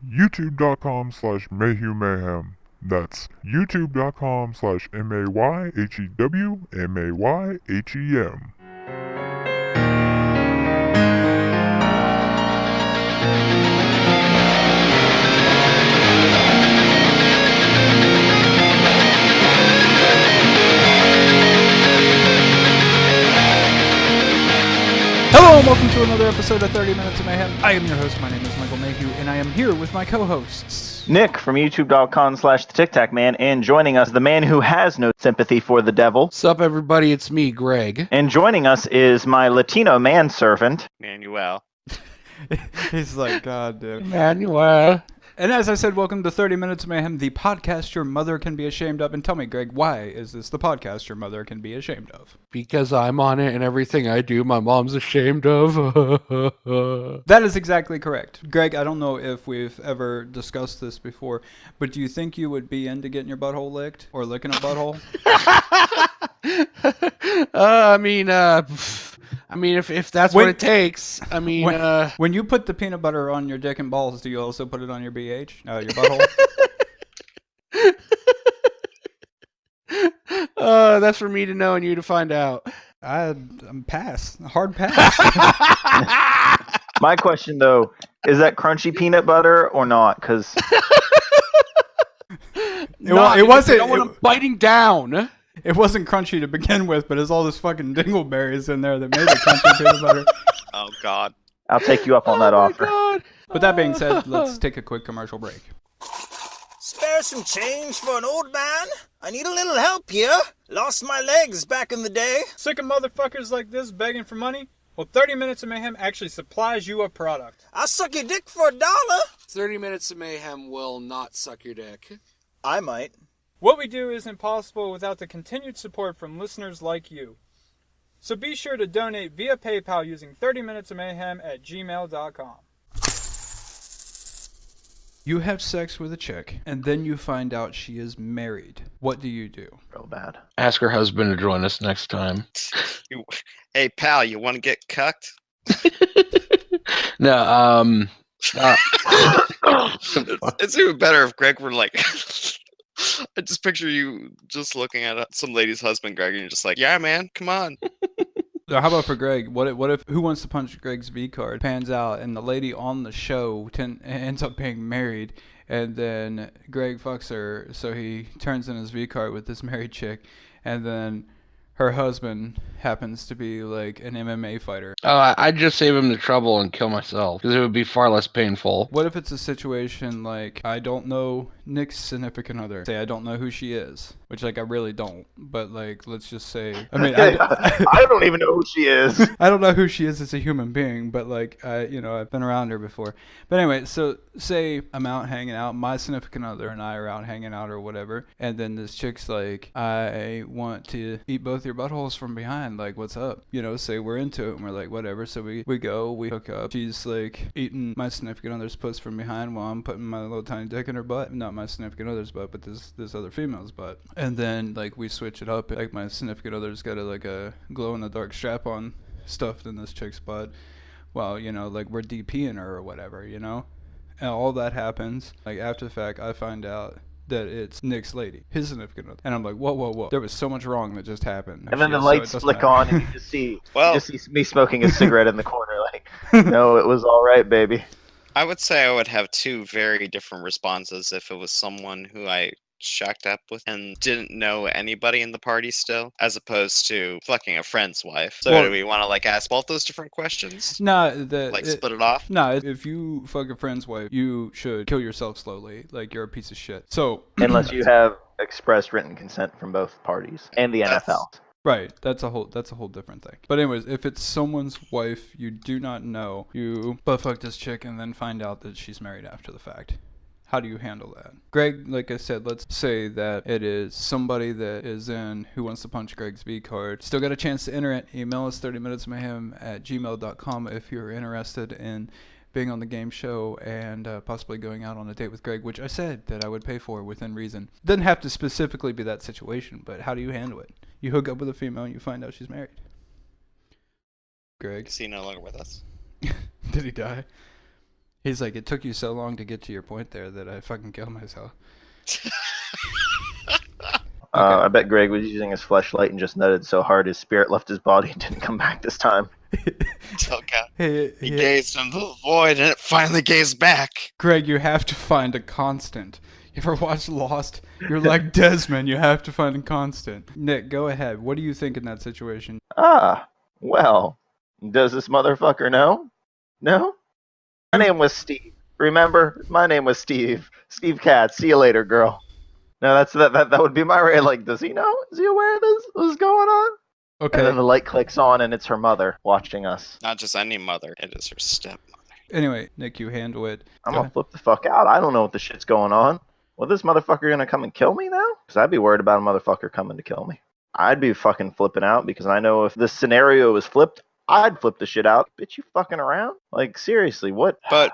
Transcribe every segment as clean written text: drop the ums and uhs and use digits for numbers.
youtube.com/MayhewMayhem. That's youtube.com/MayhewMayhem. Hello and welcome to another episode of 30 Minutes of Mayhem. I am your host, my name is Michael Mayhew, and I am here with my co-hosts. Nick from youtube.com/TheTicTacMan, and joining us, the man who has no sympathy for the devil. Sup everybody, it's me, Greg. And joining us is my Latino manservant, Manuel. He's like, God damn. Emmanuel. And as I said, welcome to 30 Minutes of Mayhem, the podcast your mother can be ashamed of. And tell me, Greg, why is this the podcast your mother can be ashamed of? Because I'm on it and everything I do, my mom's ashamed of. That is exactly correct. Greg, I don't know if we've ever discussed this before, but do you think you would be into getting your butthole licked or licking a butthole? I mean, if that's what it takes. I mean, when you put the peanut butter on your dick and balls, do you also put it on your BH? Your butthole? That's for me to know and you to find out. I'm pass. Hard pass. My question, though, is that crunchy peanut butter or not? Because it wasn't. I want them biting down. It wasn't crunchy to begin with, but it's all this fucking dingleberries in there that made it crunchy peanut butter. Oh, God. I'll take you up on that offer. God. But that being said, let's take a quick commercial break. Spare some change for an old man? I need a little help here. Lost my legs back in the day. Sick of motherfuckers like this begging for money? Well, 30 Minutes of Mayhem actually supplies you a product. I'll suck your dick for $1. 30 Minutes of Mayhem will not suck your dick. I might. What we do isn't possible without the continued support from listeners like you. So be sure to donate via PayPal using 30minutesofmayhem@gmail.com. You have sex with a chick, and then you find out she is married. What do you do? Real bad. Ask her husband to join us next time. Hey, pal, you want to get cucked? No, It's even better if Greg were like... I just picture you just looking at some lady's husband, Greg, and you're just like, yeah, man, come on. How about for Greg? What if Who Wants to Punch Greg's V card pans out and the lady on the show ends up being married, and then Greg fucks her, so he turns in his V card with this married chick, and then her husband happens to be like an MMA fighter. I'd just save him the trouble and kill myself, because it would be far less painful. What if it's a situation like, I don't know Nick's significant other. Say I don't know who she is, which like I really don't, but like let's just say, I mean, I don't even know who she is. I don't know who she is as a human being, but like I've been around her before. But anyway, so say I'm out hanging out, my significant other and I are out hanging out or whatever, and then this chick's like, I want to eat both your buttholes from behind, like what's up? Say we're into it and we're like, whatever. So we hook up. She's like eating my significant other's puss from behind while I'm putting my little tiny dick in her butt. Not my significant other's butt, but this other female's butt. And then like we switch it up. Like my significant other's got a glow in the dark strap on stuffed in this chick's butt. Well, like we're DPing her or whatever, and all that happens. Like after the fact, I find out that it's Nick's lady, his significant other. And I'm like, whoa. There was so much wrong that just happened. And then the lights flick on and you just see me smoking a cigarette in the corner like, no, it was all right, baby. I would say I would have two very different responses if it was someone who I shacked up with and didn't know anybody in the party still, as opposed to fucking a friend's wife. So do we want to like ask both those different questions? No, split it off? No, if you fuck a friend's wife, you should kill yourself slowly. Like you're a piece of shit. So unless you have expressed written consent from both parties and the NFL. Right, that's a whole different thing. But anyways, if it's someone's wife you do not know, you butt fuck this chick and then find out that she's married after the fact. How do you handle that? Greg, like I said, let's say that it is somebody that is in Who Wants to Punch Greg's V card. Still got a chance to enter it. Email us 30minutesmayhem@gmail.com if you're interested in being on the game show and possibly going out on a date with Greg, which I said that I would pay for within reason. Doesn't have to specifically be that situation, but how do you handle it? You hook up with a female and you find out she's married. Greg? Is he no longer with us? Did he die? He's like, it took you so long to get to your point there that I fucking killed myself. I bet Greg was using his fleshlight and just nutted so hard his spirit left his body and didn't come back this time. Okay. He gazed into the void and it finally gazed back. Greg, you have to find a constant. You ever watched Lost? You're like Desmond. You have to find a constant. Nick, go ahead. What do you think in that situation? Well, does this motherfucker know? No? My name was Steve. Remember? My name was Steve. Steve Katz. See you later, girl. No, that would be my rate. Like, does he know? Is he aware of this? What's going on? Okay. And then the light clicks on, and it's her mother watching us. Not just any mother, it is her stepmother. Anyway, Nick, you handle it. I'm gonna flip the fuck out. I don't know what the shit's going on. Well, this motherfucker gonna come and kill me now? Because I'd be worried about a motherfucker coming to kill me. I'd be fucking flipping out because I know if this scenario was flipped, I'd flip the shit out. Bitch, you fucking around? Like, seriously, what? But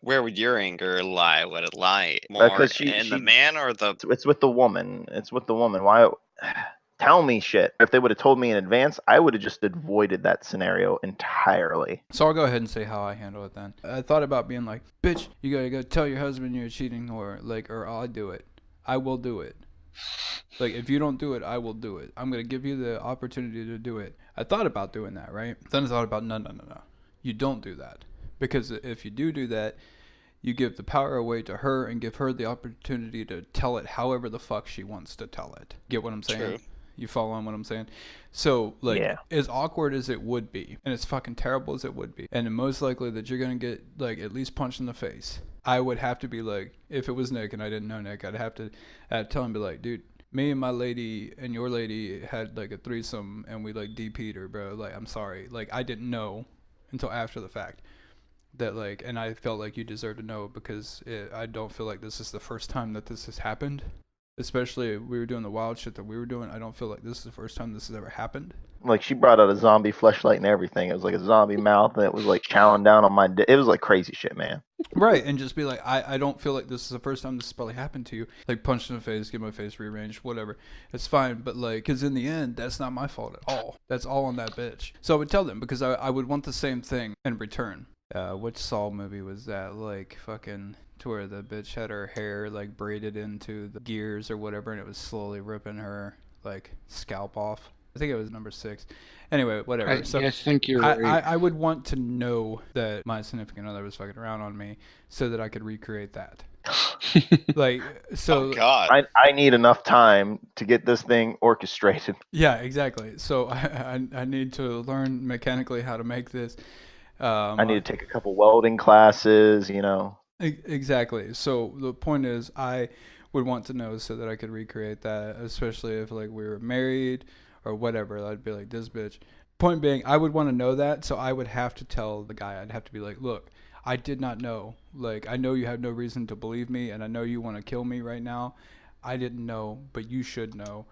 where would your anger lie? Would it lie more in the man or the... It's with the woman. It's with the woman. Why? Tell me shit. If they would have told me in advance, I would have just avoided that scenario entirely. So I'll go ahead and say how I handle it then. I thought about being like, bitch, you gotta go tell your husband you're cheating, or I'll do it. I will do it. Like, if you don't do it, I will do it. I'm gonna give you the opportunity to do it. I thought about doing that, right? Then I thought about, no. You don't do that. Because if you do that, you give the power away to her and give her the opportunity to tell it however the fuck she wants to tell it. Get what I'm saying? True. You follow on what I'm saying? So, like, yeah. As awkward as it would be, and as fucking terrible as it would be, and most likely that you're going to get, like, at least punched in the face, I would have to be like, if it was Nick and I didn't know Nick, I'd tell him, be like, dude, me and my lady and your lady had, like, a threesome, and we, like, DP'd her, bro. Like, I'm sorry. Like, I didn't know until after the fact. That, like, and I felt like you deserve to know because I don't feel like this is the first time that this has happened. Especially if we were doing the wild shit that we were doing. I don't feel like this is the first time this has ever happened. Like, she brought out a zombie fleshlight and everything. It was like a zombie mouth, and it was like chowing down on my dick. It was like crazy shit, man. Right, and just be like, I don't feel like this is the first time this has probably happened to you. Like, punched in the face, get my face rearranged, whatever. It's fine, but, like, because in the end, that's not my fault at all. That's all on that bitch. So I would tell them, because I would want the same thing in return. Which Saw movie was that? Like, fucking... to where the bitch had her hair like braided into the gears or whatever, and it was slowly ripping her like scalp off. I think it was number 6. Anyway, whatever. I think you're right. I would want to know that my significant other was fucking around on me so that I could recreate that. Like, so. Oh God. I need enough time to get this thing orchestrated. Yeah, exactly. So I need to learn mechanically how to make this. I need to take a couple welding classes, you know. Exactly. So the point is, I would want to know so that I could recreate that, especially if like we were married or whatever. I'd be like, this bitch. Point being, I would want to know that, so I would have to tell the guy. I'd have to be like, look, I did not know. Like, I know you have no reason to believe me, and I know you want to kill me right now. I didn't know, but you should know.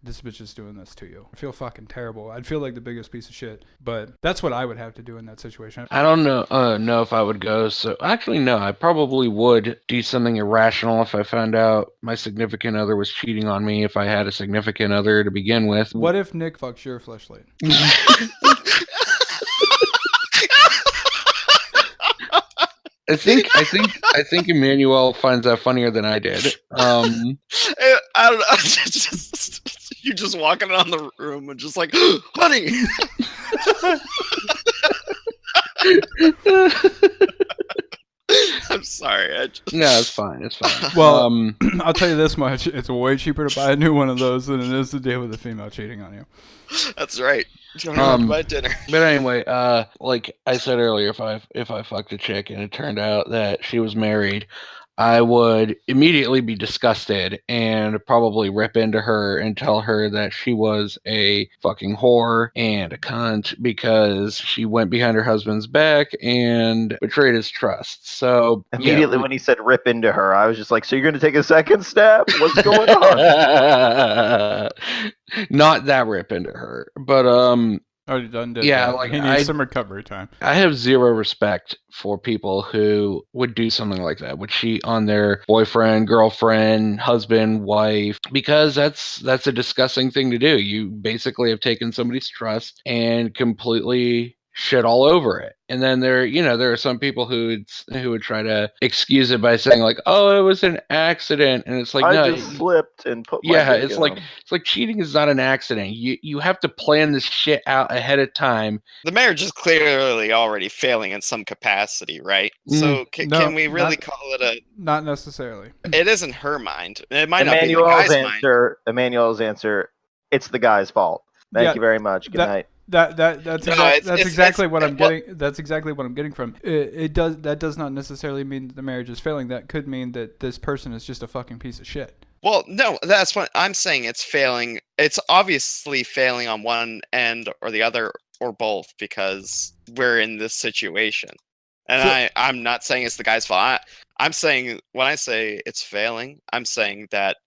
This bitch is doing this to you. I feel fucking terrible. I'd feel like the biggest piece of shit. But that's what I would have to do in that situation. I don't know if I would go. So actually, no, I probably would do something irrational if I found out my significant other was cheating on me. If I had a significant other to begin with. What if Nick fucks your fleshlight? I think Emmanuel finds that funnier than I did. I don't know. You're just walking around the room and just like, honey. I'm sorry. No, it's fine. It's fine. Well, I'll tell you this much: it's way cheaper to buy a new one of those than it is to deal with a female cheating on you. That's right. You don't have to buy dinner. But anyway, like I said earlier, if I fucked a chick and it turned out that she was married, I would immediately be disgusted and probably rip into her and tell her that she was a fucking whore and a cunt because she went behind her husband's back and betrayed his trust. So immediately when he said rip into her, I was just like, so you're going to take a second step? What's going on? Not that rip into her, but already done. Yeah, that. like he needs some recovery time. I have zero respect for people who would do something like that, would cheat on their boyfriend, girlfriend, husband, wife, because that's a disgusting thing to do. You basically have taken somebody's trust and completely shit all over it. And then there are some people who would try to excuse it by saying like, "Oh, it was an accident," and it's like, I no, just slipped and put my dick it's in like him. it's like cheating is not an accident. You have to plan this shit out ahead of time. The marriage is clearly already failing in some capacity, right? So No, can we really not- call it a? Not necessarily. It is in her mind. It might not be in the guy's mind. Emmanuel's answer. It's the guy's fault. Thank you very much. Good night. That's No, exactly what I'm getting. That's exactly what I'm getting from. That does not necessarily mean the marriage is failing. That could mean that this person is just a fucking piece of shit. Well, no, that's what I'm saying. It's failing. It's obviously failing on one end or the other or both because we're in this situation. And I'm not saying it's the guy's fault. I'm saying when I say it's failing, I'm saying that.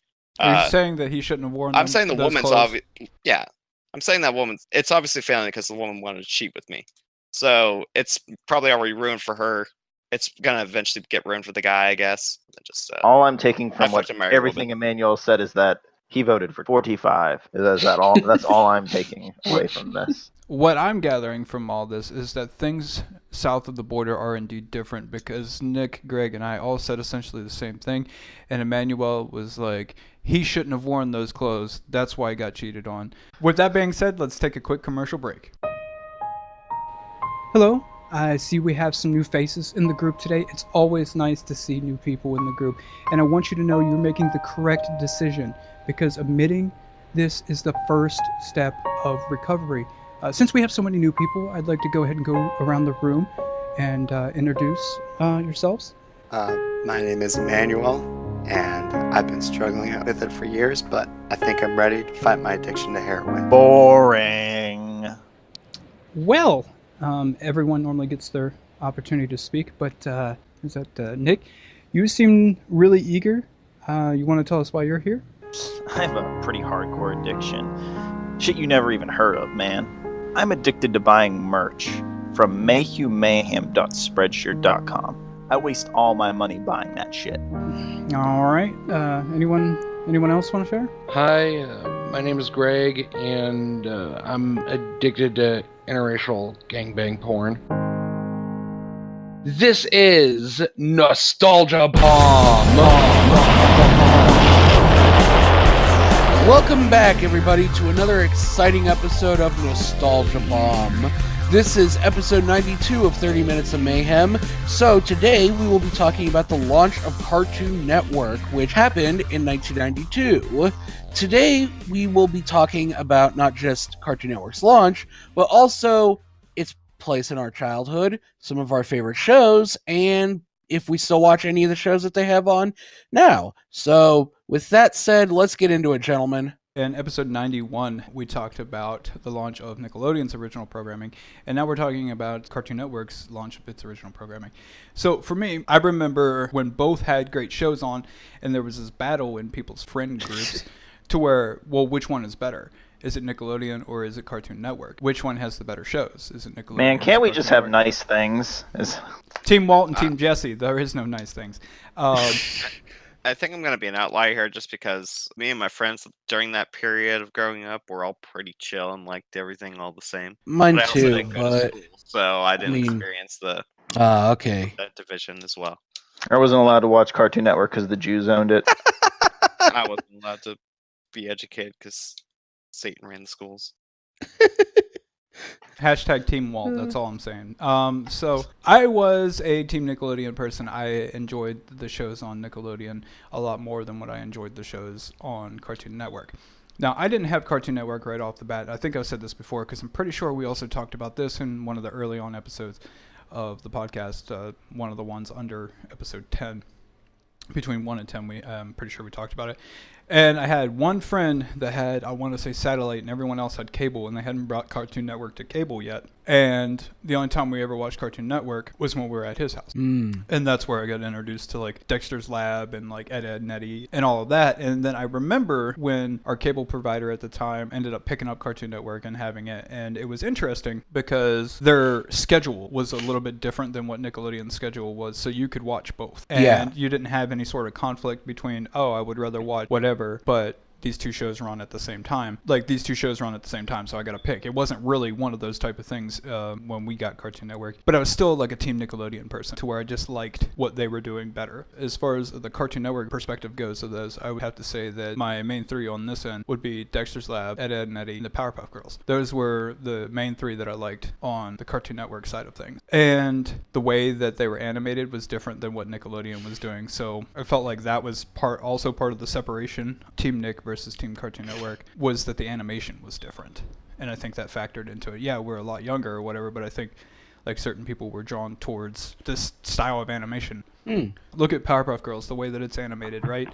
Are you saying that he shouldn't have worn? I'm saying the those woman's clothes? obvious. Yeah, I'm saying that woman's. It's obviously failing because the woman wanted to cheat with me. So it's probably already ruined for her. It's gonna eventually get ruined for the guy, I guess. All I'm taking from fucked a married everything Emmanuel said is that he voted for 45. Is that all? That's all I'm taking away from this. What I'm gathering from all this is that things south of the border are indeed different because Nick, Greg, and I all said essentially the same thing. And Emmanuel was like, he shouldn't have worn those clothes. That's why he got cheated on. With that being said, let's take a quick commercial break. Hello. I see we have some new faces in the group today. It's always nice to see new people in the group. And I want you to know you're making the correct decision because admitting this is the first step of recovery. Since we have so many new people, I'd like to go ahead and go around the room and introduce yourselves. My name is Emmanuel, and I've been struggling with it for years, but I think I'm ready to fight my addiction to heroin. Boring. Well, everyone normally gets their opportunity to speak, but is that Nick? You seem really eager. You want to tell us why you're here? I have a pretty hardcore addiction. Shit you never even heard of, man. I'm addicted to buying merch from MayhewMayhem.spreadshirt.com. I waste all my money buying that shit. All right. Anyone else want to share? Hi, my name is Greg, and I'm addicted to interracial gangbang porn. This is Nostalgia Bomb. Welcome back, everybody, to another exciting episode of Nostalgia Bomb. This is episode 92 of 30 Minutes of Mayhem. So today we will be talking about the launch of Cartoon Network, which happened in 1992. Today we will be talking about not just Cartoon Network's launch, but also its place in our childhood, some of our favorite shows, and if we still watch any of the shows that they have on now. So with that said, let's get into it, gentlemen. In episode 91, we talked about the launch of Nickelodeon's original programming, and now we're talking about Cartoon Network's launch of its original programming. So for me, I remember when both had great shows on, and there was this battle in people's friend groups to where, well, which one is better? Is it Nickelodeon or is it Cartoon Network? Which one has the better shows? Is it Nickelodeon? Man, can't we just have nice things? Team Walt and Team Jesse, there is no nice things. I think I'm going to be an outlier here just because me and my friends during that period of growing up were all pretty chill and liked everything all the same. Mine but I also too, didn't go to school, so I didn't experience okay. that division as well. I wasn't allowed to watch Cartoon Network because the Jews owned it. I wasn't allowed to be educated because Satan ran the schools. Hashtag Team Walt, that's all I'm saying. So I was a Team Nickelodeon person. I enjoyed the shows on Nickelodeon a lot more than what I enjoyed the shows on Cartoon Network. Now, I didn't have Cartoon Network right off the bat. I think I've said this before because I'm pretty sure we also talked about this in one of the early on episodes of the podcast, one of the ones under episode 10. Between 1 and 10, I'm pretty sure we talked about it. And I had one friend that had, I want to say, satellite, and everyone else had cable, and they hadn't brought Cartoon Network to cable yet. And the only time we ever watched Cartoon Network was when we were at his house. And that's where I got introduced to, like, Dexter's Lab and, like, Ed, Edd n Eddy and all of that. And then I remember when our cable provider at the time ended up picking up Cartoon Network and having it. And it was interesting because their schedule was a little bit different than what Nickelodeon's schedule was, so you could watch both. And you didn't have any sort of conflict between, oh, I would rather watch whatever, but these two shows were on at the same time. Like, these two shows were on at the same time, so I got to pick. It wasn't really one of those type of things when we got Cartoon Network. But I was still like a Team Nickelodeon person, to where I just liked what they were doing better. As far as the Cartoon Network perspective goes of those, I would have to say that my main three on this end would be Dexter's Lab, Ed, Edd and Eddy, and the Powerpuff Girls. Those were the main three that I liked on the Cartoon Network side of things. And the way that they were animated was different than what Nickelodeon was doing. So I felt like that was also part of the separation, Team Nick versus Team Cartoon Network, was that the animation was different. And I think that factored into it. Yeah, we're a lot younger or whatever, but I think like certain people were drawn towards this style of animation. Look at Powerpuff Girls, the way that it's animated, right?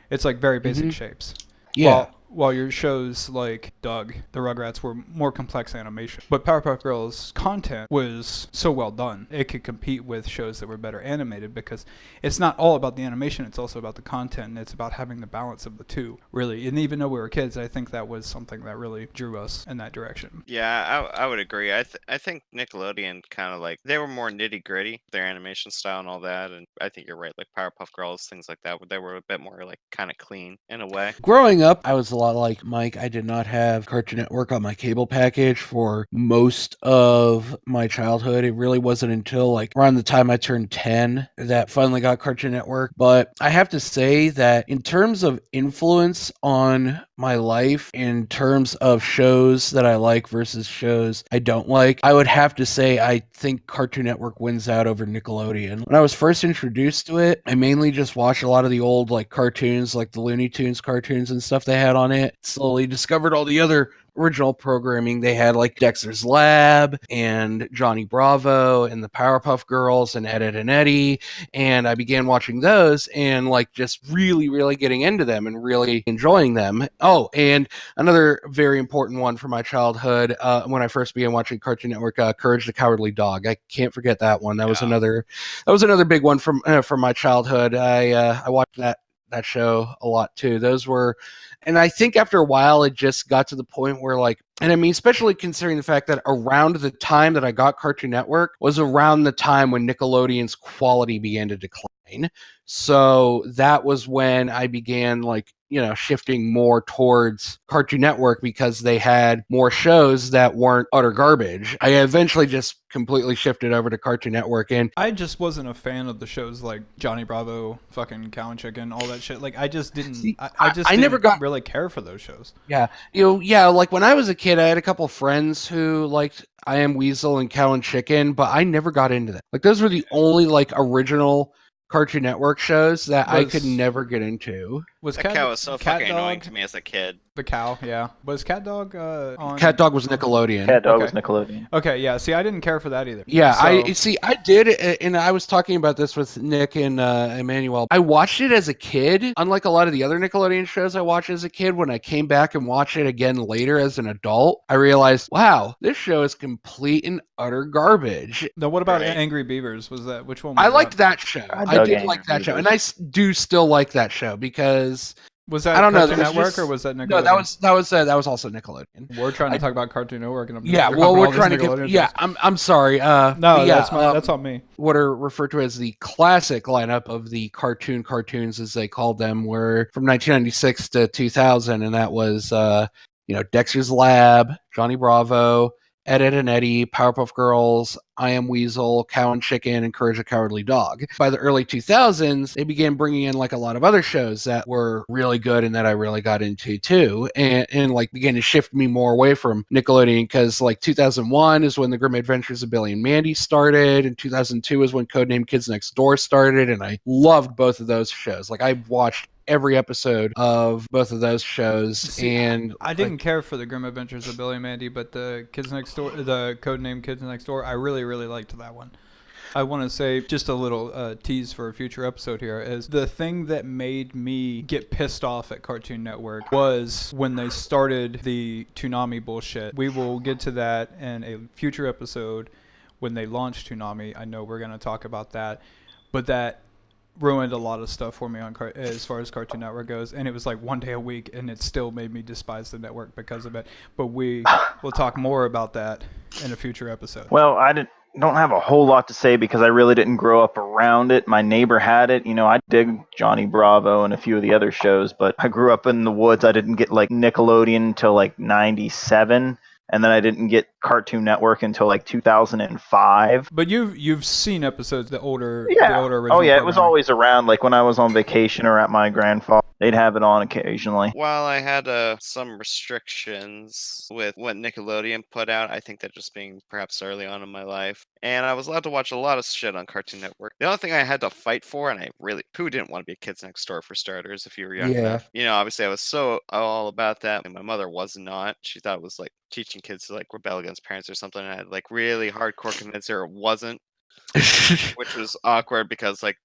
It's like very basic shapes. Yeah. While your shows like Doug, the Rugrats, were more complex animation. But Powerpuff Girls' content was so well done. It could compete with shows that were better animated, because it's not all about the animation, it's also about the content, and it's about having the balance of the two, really. And even though we were kids, I think that was something that really drew us in that direction. Yeah, I would agree. I think Nickelodeon kind of like, they were more nitty gritty, their animation style and all that. And I think you're right, like Powerpuff Girls, things like that, they were a bit more like kind of clean in a way. Growing up, I was a lot like Mike. I did not have Cartoon Network on my cable package for most of my childhood. It really wasn't until like around the time I turned 10 that finally got Cartoon Network. But I have to say that in terms of influence on my life, in terms of shows that I like versus shows I don't like, I would have to say I think Cartoon Network wins out over Nickelodeon. When I was first introduced to it, I mainly just watched a lot of the old like cartoons, like the Looney Tunes cartoons and stuff they had on it. Slowly discovered all the other original programming they had, like Dexter's Lab and Johnny Bravo and the Powerpuff Girls and Ed, Edd and Eddy, and I began watching those and like just really getting into them and really enjoying them. Oh, and another very important one for my childhood, when I first began watching Cartoon Network, Courage the Cowardly Dog. I can't forget that one. That was another big one from my childhood. I watched that show a lot too. Those were, and I think after a while it just got to the point where like, and I mean, especially considering the fact that around the time that I got Cartoon Network was around the time when Nickelodeon's quality began to decline. So that was when I began like, shifting more towards Cartoon Network, because they had more shows that weren't utter garbage. I eventually just completely shifted over to Cartoon Network, and I just wasn't a fan of the shows like Johnny Bravo, fucking Cow and Chicken, all that shit. Like, I just didn't. I didn't never got really care for those shows. Yeah, like when I was a kid, I had a couple friends who liked I Am Weasel and Cow and Chicken, but I never got into that. Like, those were the only like original Cartoon Network shows that I could never get into. That cow was so fucking annoying to me as a kid. The cow, yeah. Was Cat Dog on? Cat Dog was Nickelodeon. Cat Dog was Nickelodeon. Okay, yeah. See, I didn't care for that either. Yeah, I did, and I was talking about this with Nick and Emmanuel. I watched it as a kid. Unlike a lot of the other Nickelodeon shows I watched as a kid, when I came back and watched it again later as an adult, I realized, wow, this show is complete and utter garbage. Now, what about Angry Beavers? Which one? I liked that show. I did like that show, and I do still like that show, because was that Cartoon Network or was that Nickelodeon? No, that was also Nickelodeon. We're trying to talk about Cartoon Network, and we're trying to get. Yeah, I'm sorry. That's on me. What are referred to as the classic lineup of the cartoons, as they called them, were from 1996 to 2000, and that was Dexter's Lab, Johnny Bravo, Ed, Edd and Eddy, Powerpuff Girls, I Am Weasel, Cow and Chicken, and Courage the Cowardly Dog. By the early 2000s, they began bringing in like a lot of other shows that were really good and that I really got into too, and like began to shift me more away from Nickelodeon, because like 2001 is when The Grim Adventures of Billy and Mandy started, and 2002 is when Codename Kids Next Door started, and I loved both of those shows. Like, I watched every episode of both of those shows. And I didn't care for The Grim Adventures of Billy and Mandy, but the Codename Kids Next Door, I really liked that one. I want to say just a little tease for a future episode here is the thing that made me get pissed off at Cartoon Network was when they started the Toonami bullshit. We will get to that in a future episode when they launched Toonami. I know we're going to talk about that, but that ruined a lot of stuff for me as far as Cartoon Network goes, and it was like one day a week, and it still made me despise the network because of it. But we will talk more about that in a future episode. Well, I didn't. don't have a whole lot to say because I really didn't grow up around it. My neighbor had it. I dig Johnny Bravo and a few of the other shows, but I grew up in the woods. I didn't get like Nickelodeon until like 97. And then I didn't get Cartoon Network until like 2005. But you've seen episodes, the older Yeah. original. Oh yeah, it was programming. always around. Like when I was on vacation or at my grandfather, they'd have it on occasionally. While I had some restrictions with what Nickelodeon put out, I think that just being perhaps early on in my life, and I was allowed to watch a lot of shit on Cartoon Network. The only thing I had to fight for, and who didn't want to be Kids Next Door for starters if you were young enough? Obviously I was so all about that, and my mother was not. She thought it was like teaching kids to like rebel against parents or something, and I had like really hardcore convince her it wasn't, which was awkward because like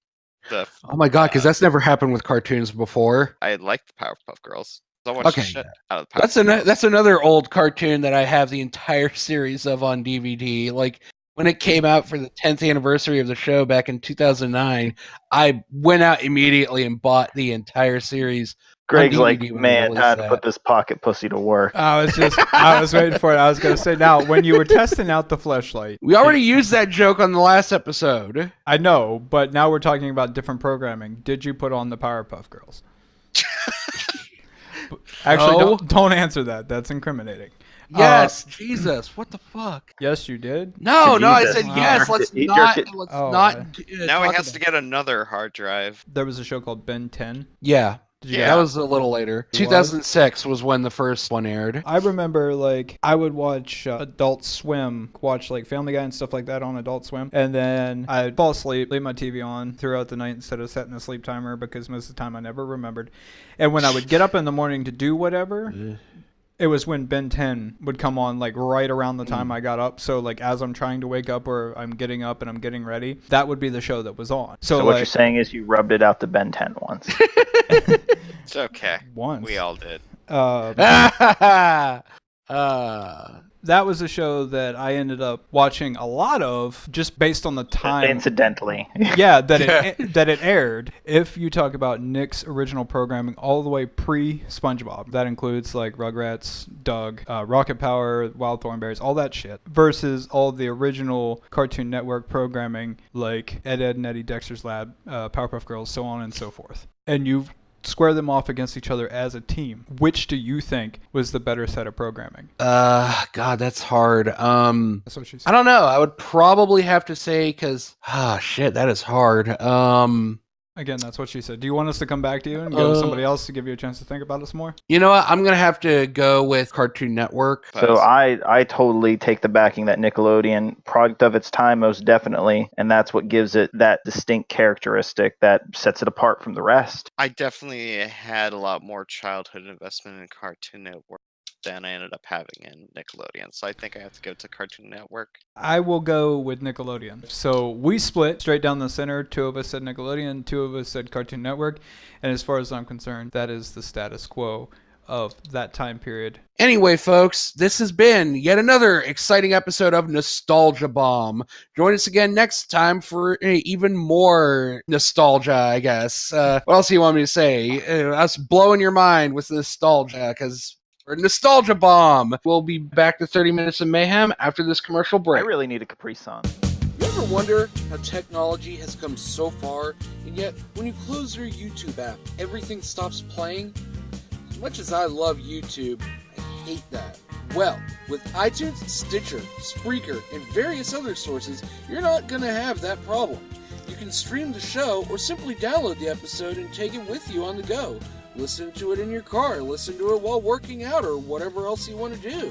oh my god, because that's never happened with cartoons before. I liked the Powerpuff Girls. I watched the shit out of the Powerpuff Girls. That's another old cartoon that I have the entire series of on DVD. Like when it came out for the 10th anniversary of the show back in 2009, I went out immediately and bought the entire series. Greg's like, man, time to put this pocket pussy to work. I was waiting for it. I was going to say, now, when you were testing out the fleshlight. We already used that joke on the last episode. I know, but now we're talking about different programming. Did you put on the Powerpuff Girls? Actually, No. don't answer that. That's incriminating. Yes, Jesus, what the fuck? Yes, you did. No, I Jesus. said yes. Let's He not. jerked it. Let's Oh, not. Now he talk has about to get another hard drive. There was a show called Ben 10. Yeah. Did you Yeah. That was a little later. It 2006 was when the first one aired. I remember, like, I would watch Adult Swim, watch, like, Family Guy and stuff like that on Adult Swim, and then I'd fall asleep, leave my TV on throughout the night instead of setting a sleep timer because most of the time I never remembered. And when I would get up in the morning to do whatever, it was when Ben 10 would come on, like, right around the time I got up. So, like, as I'm trying to wake up or I'm getting up and I'm getting ready, that would be the show that was on. So what like, you're saying is you rubbed it out to Ben 10 once. It's okay. once. We all did. That was a show that I ended up watching a lot of just based on the time. Incidentally. Yeah, that it aired. If you talk about Nick's original programming all the way pre-SpongeBob, that includes like Rugrats, Doug, Rocket Power, Wild Thornberrys, all that shit, versus all the original Cartoon Network programming like Ed, Ed and Eddie, Dexter's Lab, Powerpuff Girls, so on and so forth. And you square them off against each other as a team. Which do you think was the better set of programming? God, that's hard. That's what she said. I don't know. I would probably have to say because shit, that is hard. Again, that's what she said. Do you want us to come back to you and go to somebody else to give you a chance to think about it some more? You know what? I'm gonna have to go with Cartoon Network. So I totally take the backing that Nickelodeon, product of its time, most definitely, and that's what gives it that distinct characteristic that sets it apart from the rest. I definitely had a lot more childhood investment in Cartoon Network than I ended up having in Nickelodeon. So I think I have to go to Cartoon Network. I will go with Nickelodeon. So we split straight down the center. 2 of us said Nickelodeon, 2 of us said Cartoon Network. And as far as I'm concerned, that is the status quo of that time period. Anyway, folks, this has been yet another exciting episode of Nostalgia Bomb. Join us again next time for even more nostalgia, I guess. What else do you want me to say? Us blowing your mind with nostalgia, because we're Nostalgia Bomb. We'll be back to 30 Minutes of Mayhem after this commercial I break. really need a Capri Sun. You ever wonder how technology has come so far, and yet when you close your YouTube app, everything stops playing? As much as I love YouTube, I hate that. Well, with iTunes, Stitcher, Spreaker, and various other sources, you're not going to have that problem. You can stream the show or simply download the episode and take it with you on the go. Listen to it in your car, listen to it while working out, or whatever else you want to do.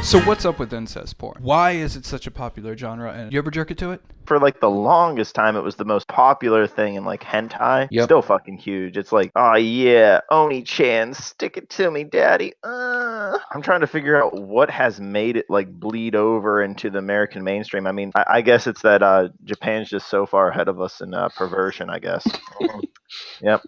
So what's up with incest porn? Why is it such a popular genre? And you ever jerk it to it? For like the longest time, it was the most popular thing in like hentai. Yep. Still fucking huge. It's like, oh yeah, Oni-chan, stick it to me, daddy. I'm trying to figure out what has made it like bleed over into the American mainstream. I mean, I guess it's that Japan's just so far ahead of us in perversion, I guess. Yep.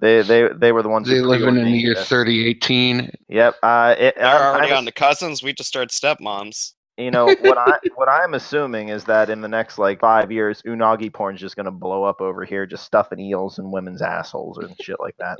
They were the ones. They who live in the preordained year this. 3018. Yep. They're already on to cousins. We just started stepmoms. You know what I'm assuming is that in the next like 5 years, unagi porn's just gonna blow up over here, just stuffing eels in women's assholes and shit like that.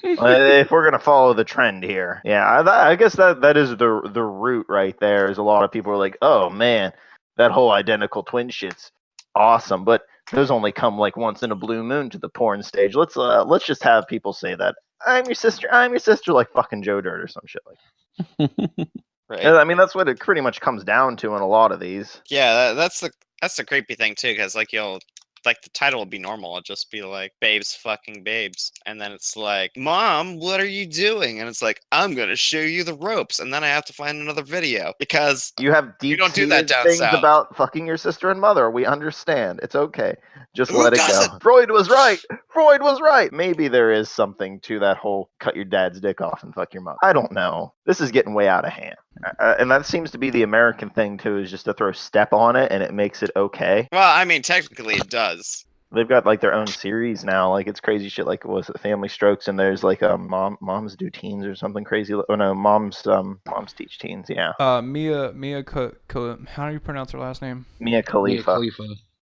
If we're gonna follow the trend here, yeah, I guess that is the root right there. Is a lot of people are like, oh man, that whole identical twin shit's awesome, but those only come like once in a blue moon to the porn stage. Let's just have people say that I'm your sister, like fucking Joe Dirt or some shit like. Right. I mean, that's what it pretty much comes down to in a lot of these. Yeah, that's the creepy thing too, because like the title will be normal. It'll just be like babes fucking babes, and then it's like, Mom, what are you doing? And it's like, I'm gonna show you the ropes, and then I have to find another video because You have deep don't do that down things south. about fucking your sister and mother. We understand. It's okay. Just Who let it go. doesn't? Freud was right. Freud was right. Maybe there is something to that whole cut your dad's dick off and fuck your mother. I don't know. This is getting way out of hand. And that seems to be the American thing too, is just to throw step on it and it makes it okay. Well, I mean, technically it does. They've got like their own series now. Like it's crazy shit. Like was it Family Strokes? And there's like moms do teens or something crazy. Oh no, moms teach teens. Yeah. Mia, how do you pronounce her last name? Mia Khalifa.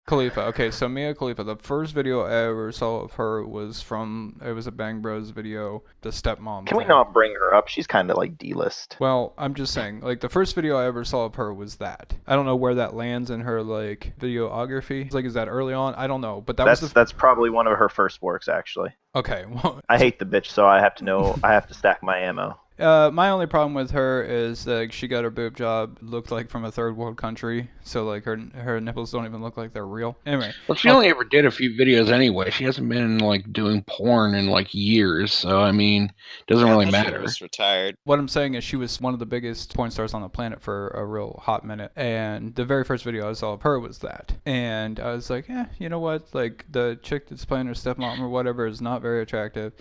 Khalifa. Okay, so Mia Khalifa. The first video I ever saw of her was it was a Bang Bros video, the stepmom. Can we thing. not bring her up? She's kind of like D-list. Well, I'm just saying, like the first video I ever saw of her was that. I don't know where that lands in her like videography. It's like, is that early on? I don't know, but That's probably one of her first works actually. Okay. Well, I hate the bitch, so I have to stack my ammo. my only problem with her is that she got her boob job looked like from a third world country, so like her nipples don't even look like they're real. Anyway. Well, she only ever did a few videos anyway. She hasn't been like doing porn in like years, so I mean, it doesn't really matter. She was retired. What I'm saying is she was one of the biggest porn stars on the planet for a real hot minute, and the very first video I saw of her was that. And I was like, you know what? Like the chick that's playing her stepmom or whatever is not very attractive.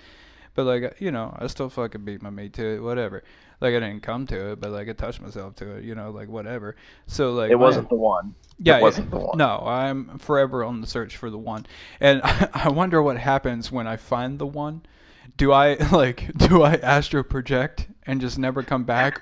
But, like, you know, I still fucking beat my meat to it, whatever. Like, I didn't come to it, but, like, I touched myself to it, you know, like, whatever. So, like... It wasn't the one. Yeah, it wasn't the one. No, I'm forever on the search for the one. And I wonder what happens when I find the one. Do I astral project and just never come back?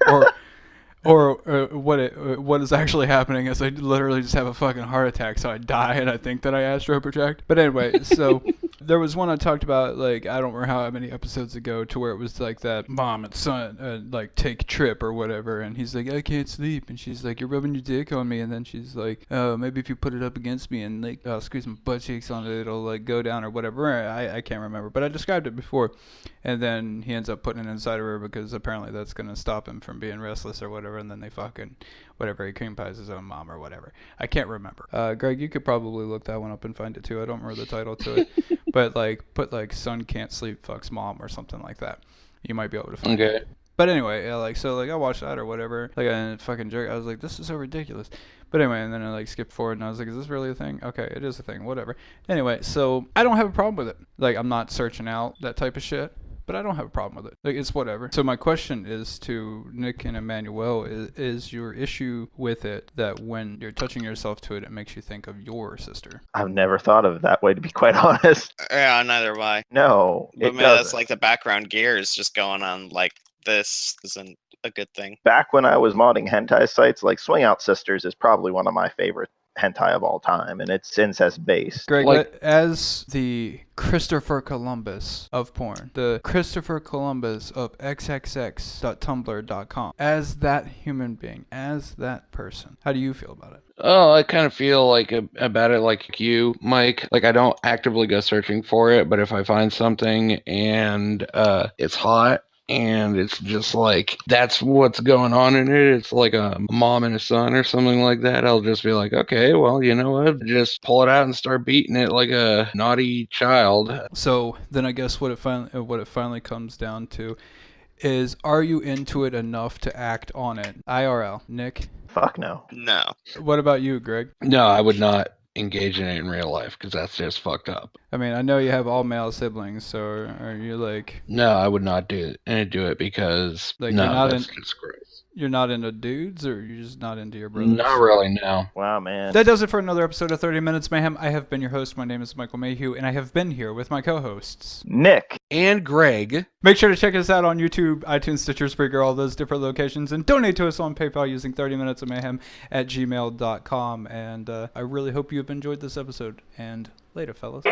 Or what is actually happening is I literally just have a fucking heart attack, so I die and I think that I astral project. But anyway, so there was one I talked about, like, I don't remember how many episodes ago, to where it was like that mom and son, like, take trip or whatever, and he's like, I can't sleep, and she's like, you're rubbing your dick on me, and then she's like, oh, maybe if you put it up against me and, like, squeeze my butt cheeks on it, it'll, like, go down or whatever. I can't remember, but I described it before. And then he ends up putting it inside of her because apparently that's going to stop him from being restless or whatever, and then they fucking, whatever, he cream pies his own mom or whatever. I can't remember. Greg, you could probably look that one up and find it too. I don't remember the title to it. But, like, put, like, son can't sleep, fucks mom or something like that. You might be able to find it. But anyway, yeah, like, so, like, I watched that or whatever. Like, I fucking jerk. I was like, this is so ridiculous. But anyway, and then I, like, skipped forward, and I was like, is this really a thing? Okay, it is a thing, whatever. Anyway, so I don't have a problem with it. Like, I'm not searching out that type of shit. But I don't have a problem with it. Like, it's whatever. So my question is to Nick and Emmanuel, is your issue with it that when you're touching yourself to it, it makes you think of your sister? I've never thought of it that way, to be quite honest. Yeah, neither have I. No, But it maybe that's doesn't. like the background gears just going on, like, this isn't a good thing. Back when I was modding hentai sites, like Swing Out Sisters is probably one of my favorite hentai of all time, and it's incest based. Greg, Like- as the Christopher Columbus of porn, the Christopher Columbus of xxx.tumblr.com, as that human being, as that person, how do you feel about it? Oh, I kind of feel like about it like you, Mike. Like, I don't actively go searching for it, but if I find something and it's hot, and it's just like, that's what's going on in it. It's like a mom and a son or something like that. I'll just be like, okay, well, you know what? Just pull it out and start beating it like a naughty child. So then I guess what it finally comes down to is, are you into it enough to act on it? IRL. Nick? Fuck no. No. What about you, Greg? No, I would not engage in it in real life because that's just fucked up. I mean, I know you have all male siblings, so are you like... No, I would not do it because Like, no, that's just gross. You're not into dudes, or you're just not into your brothers? Not really, no. Wow, man. That does it for another episode of 30 Minutes Mayhem. I have been your host. My name is Michael Mayhew, and I have been here with my co-hosts, Nick and Greg. Make sure to check us out on YouTube, iTunes, Stitcher, Spreaker, all those different locations, and donate to us on PayPal using 30minutesofmayhem@gmail.com. And I really hope you have enjoyed this episode. And later, fellas.